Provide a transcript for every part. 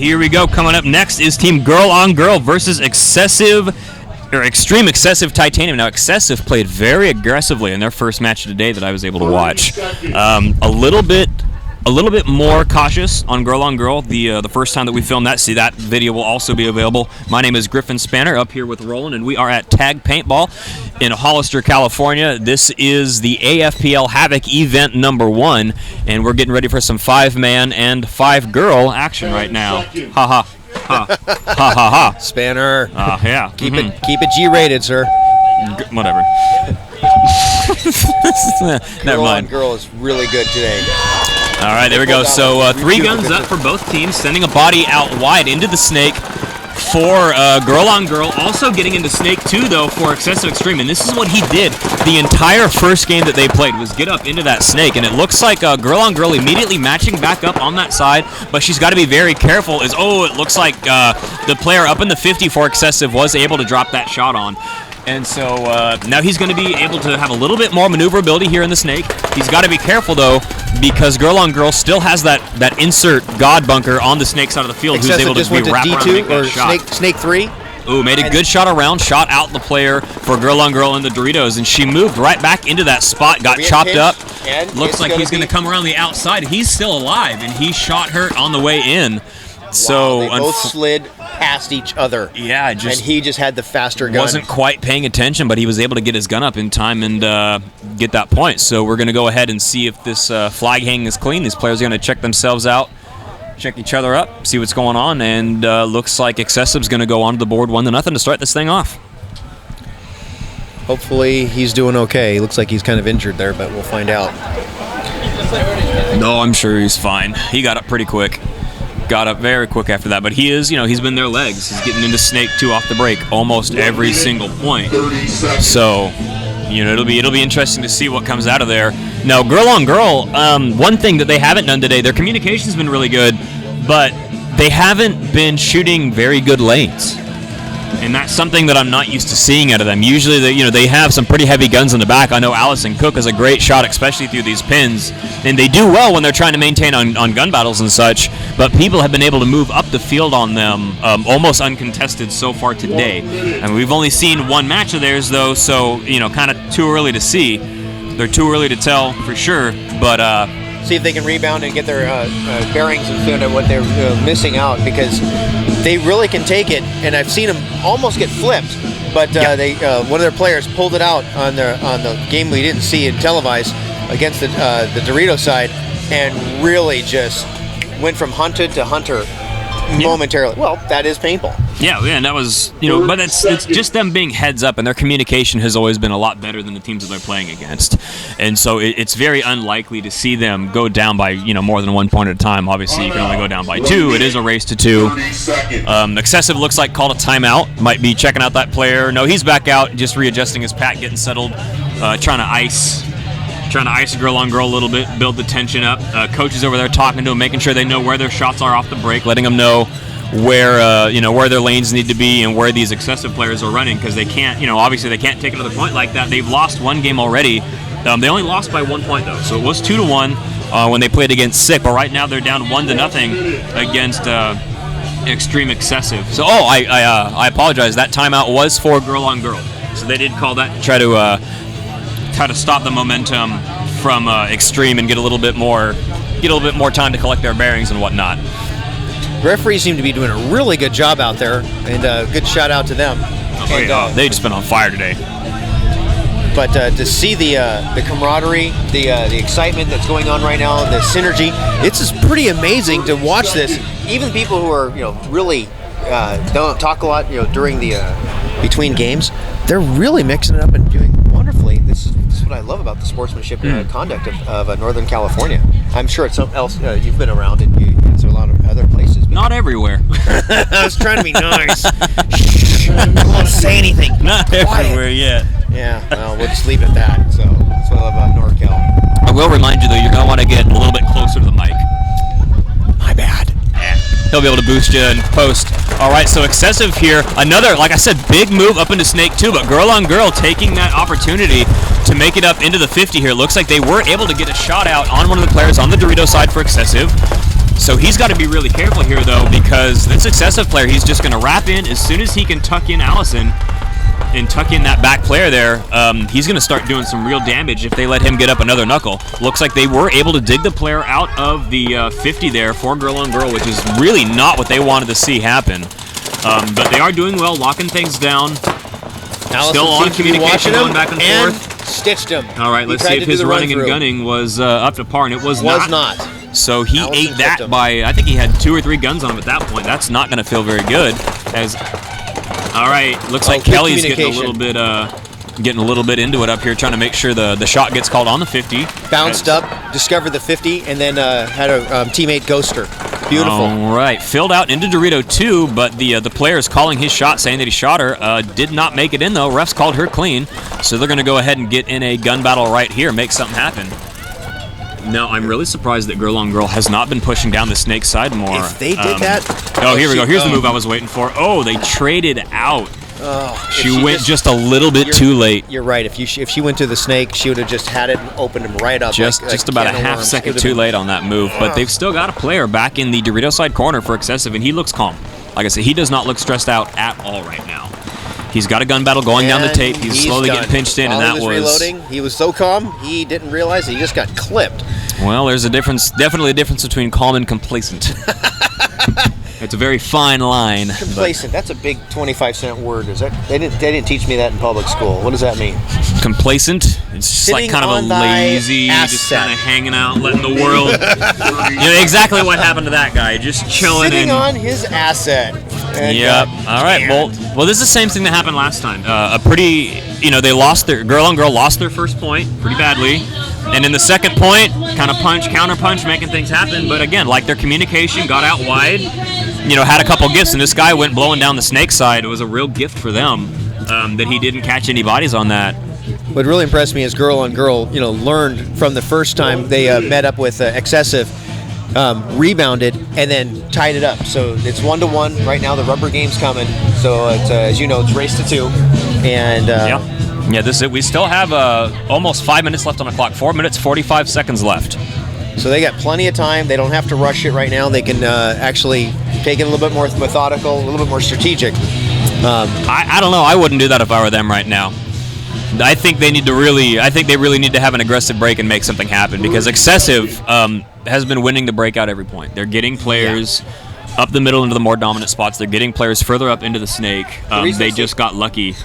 here we go. Coming up next is Team Grrl on Grrl versus Extreme Excessive Titanium. Now, Excessive played very aggressively in their first match today that I was able to watch. A little bit more cautious on Grrl. The first time that we filmed that, see that video will also be available. My name is Griffan Spanner, up here with Roland, and we are at Tag Paintball in Hollister, California. This is the AFPL HAVOC event number 1, and we're getting ready for some 5-man and 5-girl action right now. Ha ha. Ha ha ha. Spanner. Yeah. Keep it G-rated, sir. Whatever. Never mind. Grrl is really good today. All right, there we go. So 3 guns up for both teams, sending a body out wide into the snake for Grrl on Grrl. Also getting into snake 2, though, for Excessive Extreme. And this is what he did the entire first game that they played, was get up into that snake. And it looks like Grrl on Grrl immediately matching back up on that side, but she's got to be very careful. It looks like the player up in the 50 for Excessive was able to drop that shot on. And so now he's going to be able to have a little bit more maneuverability here in the snake. He's got to be careful, though, because Grrl on Grrl still has that insert God bunker on the snake side of the field. Excessive who's able to be wrapped around and make that shot. Snake 3? Ooh, made a good shot around, shot out the player for Grrl on Grrl in the Doritos, and she moved right back into that spot, got chopped up. Looks like he's going to come around the outside. He's still alive, and he shot her on the way in. So they both slid past each other. Yeah, and he just had the faster gun. Wasn't quite paying attention, but he was able to get his gun up in time and get that point. So we're going to go ahead and see if this flag hanging is clean. These players are going to check themselves out, check each other up, see what's going on, and looks like Excessive's going to go onto the board 1-0 to start this thing off. Hopefully he's doing okay. He looks like he's kind of injured there, but we'll find out. No, I'm sure he's fine. He got up pretty quick. Got up very quick after that, but he is, he's been their legs. He's getting into snake 2 off the break almost every single point. So, it'll be interesting to see what comes out of there. Now, Grrl on Grrl, one thing that they haven't done today, their communication's been really good, but they haven't been shooting very good lanes. And that's something that I'm not used to seeing out of them. Usually, they have some pretty heavy guns in the back. I know Allison Cook is a great shot, especially through these pins. And they do well when they're trying to maintain on gun battles and such. But people have been able to move up the field on them almost uncontested so far today. And we've only seen 1 match of theirs, though, so, kind of too early to see. They're too early to tell for sure, but... see if they can rebound and get their bearings and find out what they're missing out, because they really can take it, and I've seen them almost get flipped, but they one of their players pulled it out on the game we didn't see in televised against the Dorito side, and really just went from hunted to hunter momentarily. Well, that is paintball. Yeah, and that was, but it's just them being heads up, and their communication has always been a lot better than the teams that they're playing against. And so it's very unlikely to see them go down by, more than 1 point at a time. Obviously, you can only go down by 2. It is a race to 2. Excessive looks like called a timeout. Might be checking out that player. No, he's back out, just readjusting his pack, getting settled, trying to ice Grrl on Grrl a little bit, build the tension up. Coach is over there talking to him, making sure they know where their shots are off the break, letting them know where where their lanes need to be and where these Excessive players are running, because they can't, obviously they can't take another point like that. They've lost 1 game already. They only lost by 1 point though, so it was 2-1 when they played against Sick. But right now they're down 1-0 against Extreme Excessive. So I apologize. That timeout was for Grrl on Grrl. So they did call that to try to stop the momentum from Extreme and get a little bit more time to collect their bearings and whatnot. Referees seem to be doing a really good job out there, and good shout out to them. They've just been on fire today. But to see the camaraderie, the excitement that's going on right now, the synergy, it's just pretty amazing to watch this. Even people who are really don't talk a lot during the between games, they're really mixing it up and doing wonderfully. This is what I love about the sportsmanship and conduct of Northern California. I'm sure it's something else you've been around, and it's a lot of other places. Not everywhere. I was trying to be nice. Shh, I won't say anything. Not everywhere yet. Yeah, well, we'll just leave it at that. So that's what I love about NorCal. I will remind you, though, you're going to want to get a little bit closer to the mic. My bad. Yeah. He'll be able to boost you in post. All right, so Excessive here. Another, like I said, big move up into Snake 2, but Grrl on Grrl taking that opportunity to make it up into the 50 here. Looks like they were able to get a shot out on one of the players on the Dorito side for Excessive. So he's got to be really careful here, though, because this excessive player, he's just going to wrap in as soon as he can tuck in Allison and tuck in that back player there. He's going to start doing some real damage if they let him get up another knuckle. Looks like they were able to dig the player out of the 50 there for Grrl on Grrl, which is really not what they wanted to see happen. But they are doing well, locking things down. Allison still on communication, going back and forth. Stitched him. All right, let's see if his running and gunning was up to par, and it was not. So he ate that by, I think he had 2 or 3 guns on him at that point. That's not going to feel very good. All right, looks like Kelly's getting a little bit into it up here, trying to make sure the shot gets called on the 50. Bounced up, discovered the 50, and then had a teammate ghoster. Beautiful. All right, filled out into Dorito 2, but the player is calling his shot, saying that he shot her. Did not make it in, though. Refs called her clean, so they're going to go ahead and get in a gun battle right here, make something happen. No, I'm really surprised that Grrl on Grrl has not been pushing down the snake side more. If they did that... Oh, here we go. Here's the move I was waiting for. Oh, they traded out. Oh, she went just a little bit too late. You're right. If she went to the snake, she would have just had it and opened him right up. Just about a half second too late on that move. But they've still got a player back in the Dorito side corner for excessive, and he looks calm. Like I said, he does not look stressed out at all right now. He's got a gun battle going down the tape. He's slowly getting pinched in, and that was reloading. He was so calm, he didn't realize he just got clipped. Well, there's a difference, definitely a difference between calm and complacent. It's a very fine line. Complacent. That's a big 25-cent word. Is that? They didn't teach me that in public school. What does that mean? Complacent. It's just like kind of a lazy, just kind of hanging out, letting the world. You know exactly what happened to that guy. Just chilling. Sitting on his asset. Yep. All right. Well, this is the same thing that happened last time. They lost their Grrl on Grrl lost their first point pretty badly. And in the second point, kind of counter punch, making things happen. But again, like their communication got out wide, had a couple gifts, and this guy went blowing down the snake side. It was a real gift for them that he didn't catch any bodies on that. What really impressed me is Grrl on Grrl, learned from the first time they met up with excessive, rebounded, and then tied it up. So it's 1-1 right now. The rubber game's coming. So it's, as you know, it's race to 2. And yeah, this is it. We still have almost 5 minutes left on the clock. 4 minutes, 45 seconds left. So they got plenty of time. They don't have to rush it right now. They can actually take it a little bit more methodical, a little bit more strategic. I don't know. I wouldn't do that if I were them right now. I think they really need to have an aggressive break and make something happen, because excessive has been winning the breakout every point. They're getting players up the middle into the more dominant spots. They're getting players further up into the snake. They just got lucky.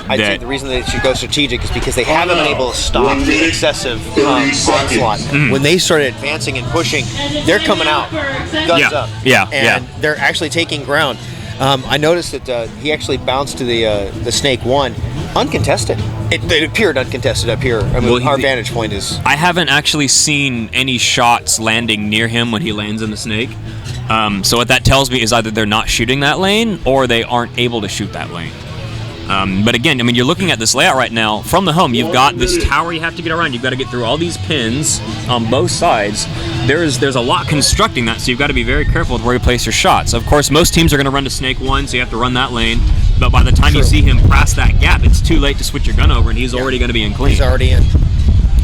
I'd say the reason they should go strategic is because they haven't been able to stop the excessive onslaught. When they started advancing and pushing, they're coming out, guns up, and they're actually taking ground. I noticed that he actually bounced to the snake 1, uncontested. It appeared uncontested up here. I mean, our vantage point is. I haven't actually seen any shots landing near him when he lands in the snake. So what that tells me is either they're not shooting that lane or they aren't able to shoot that lane. But again, I mean, you're looking at this layout right now. From the home, you've got this tower you have to get around. You've got to get through all these pins on both sides. There's a lot constructing that, so you've got to be very careful with where you place your shots. Of course, most teams are going to run to snake 1, so you have to run that lane. But by the time you see him cross that gap, it's too late to switch your gun over, and he's already going to be in clean. He's already in.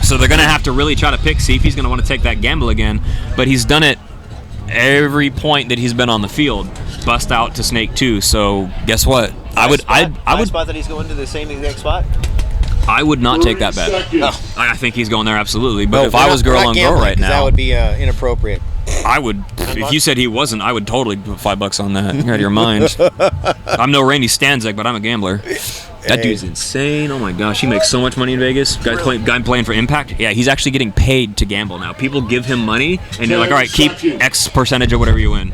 So they're going to have to really try to see if he's going to want to take that gamble again. But he's done it every point that he's been on the field. Bust out to snake 2. So guess what? I would spot that he's going to the same exact spot. I would not take that bet. I think he's going there absolutely. But if I was Grrl on Grrl right now, that would be inappropriate. I would. If you said he wasn't, I would totally put $5 on that. You're out of your mind. I'm no Randy Stanzik, but I'm a gambler. That dude's insane. Oh my gosh, he makes so much money in Vegas. Guy playing for Impact. Yeah, he's actually getting paid to gamble now. People give him money, and you're like, all right, keep X percentage of whatever you win.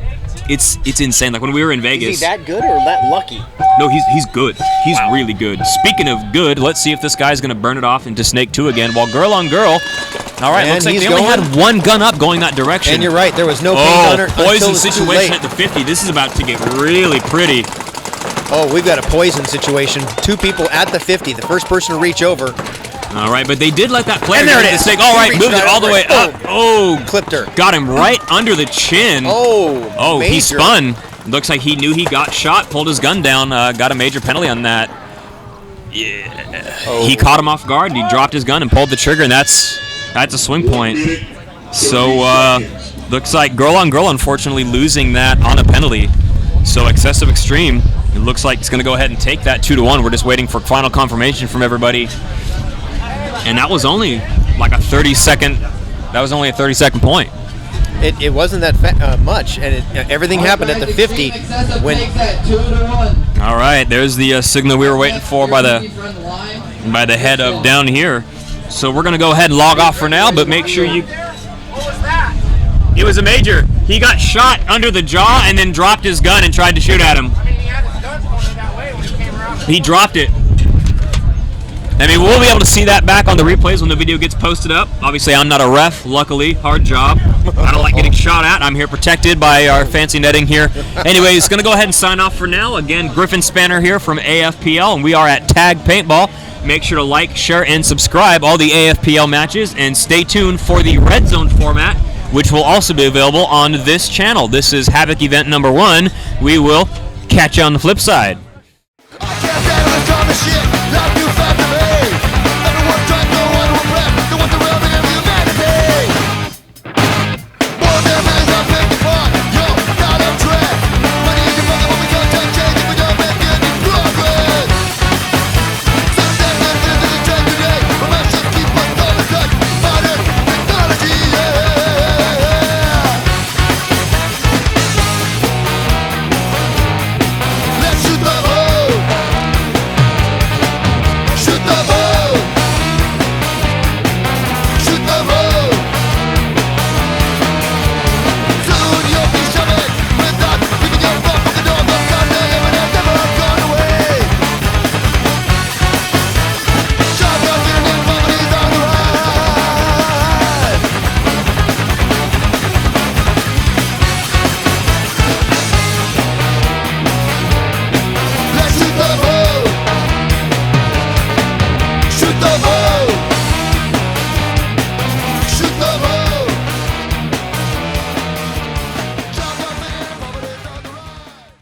It's insane. Like when we were in Vegas. Is he that good or that lucky? No, he's good. He's really good. Speaking of good, let's see if this guy's going to burn it off into Snake 2 again. While Grrl on Grrl. All right, looks like they only had one gun up going that direction. And you're right, there was no gunner. Poison situation at the 50. This is about to get really pretty. Oh, we've got a poison situation. 2 people at the 50. The first person to reach over. All right, but they did let that player get the snake. All right, moved it all the way up. Oh, clipped her. Got him right under the chin. Oh, he spun. Looks like he knew he got shot, pulled his gun down, got a major penalty on that. Yeah. He caught him off guard, and he dropped his gun and pulled the trigger, and that's a swing point. So Looks like Grrl on Grrl, unfortunately, losing that on a penalty. So excessive extreme. It looks like it's going to go ahead and take that 2-1. We're just waiting for final confirmation from everybody. And that was only like a 30-second. That was only a 30-second point. It wasn't that much, and everything happened at the 50 when. All right, there's the signal we were waiting for by the head of down here. So we're going to go ahead and log off for now, but make sure you. What was that? It was a major. He got shot under the jaw and then dropped his gun and tried to shoot at him. I mean, he had his gun pointed that way when he came around. He dropped it. I mean, we'll be able to see that back on the replays when the video gets posted up. Obviously, I'm not a ref, luckily. Hard job. I don't like getting shot at. I'm here protected by our fancy netting here. Anyways, going to go ahead and sign off for now. Again, Griffin Spanner here from AFPL, and we are at Tag Paintball. Make sure to like, share, and subscribe all the AFPL matches, and stay tuned for the Red Zone format, which will also be available on this channel. This is HAVOC event number 1. We will catch you on the flip side. I can't stand on the shit.